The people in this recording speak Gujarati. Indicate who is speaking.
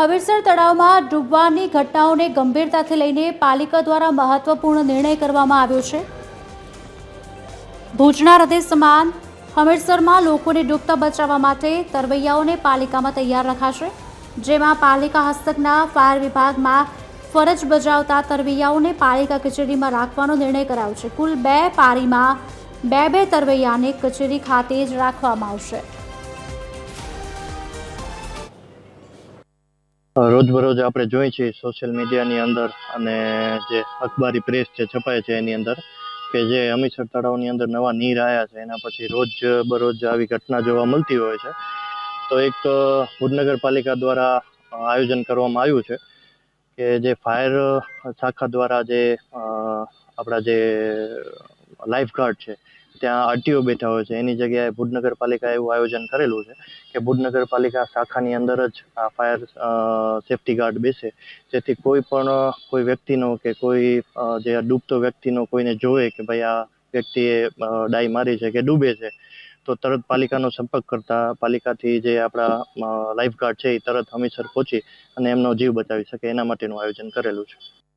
Speaker 1: હવેસર તળાવમાં ડૂબવાની ઘટનાઓને ગંભીરતાથી લઈને પાલિકા દ્વારા મહત્વપૂર્ણ નિર્ણય કરવામાં આવ્યો છે। ભુજના હૃદય સમાન હમીરસરમાં લોકોને ડૂબતા બચાવવા માટે તરવૈયાઓને પાલિકામાં તૈયાર રખાશે, જેમાં પાલિકા હસ્તકના ફાયર વિભાગમાં ફરજ બજાવતા તરવૈયાઓને પાલિકા કચેરીમાં રાખવાનો નિર્ણય કરાયો છે। કુલ 2 પારીમાં 2 તરવૈયાને કચેરી ખાતે જ રાખવામાં આવશે।
Speaker 2: રોજબરોજ આપણે જોઈએ છીએ સોશિયલ મીડિયાની અંદર અને જે અખબારી પ્રેસ છે છપાય છે એની અંદર કે જે હમીરસર તળાવની અંદર નવા નીર આવ્યા છે એના પછી રોજબરોજ આવી ઘટના જોવા મળતી હોય છે। તો એક ભુજ નગરપાલિકા દ્વારા આયોજન કરવામાં આવ્યું છે કે જે ફાયર શાખા દ્વારા જે આપણા જે લાઈફ ગાર્ડ છે ત્યાં આરટીઓ બેઠા હોય છે એની જગ્યાએ ભુજ નગરપાલિકા એવું આયોજન કરેલું છે કે ભુજ નગરપાલિકા શાખાની અંદર જ આ ફાયર સેફટી ગાર્ડ બેસે, જેથી કોઈ વ્યક્તિનો કે કોઈ જે ડૂબતો વ્યક્તિનો કોઈને જોવે કે ભાઈ આ વ્યક્તિએ ડાઈ મારી છે કે ડૂબે છે તો તરત પાલિકાનો સંપર્ક કરતા પાલિકાથી જે આપણા લાઈફ ગાર્ડ છે એ તરત હમીરસર પહોંચી અને એમનો જીવ બચાવી શકે એના માટેનું આયોજન કરેલું છે।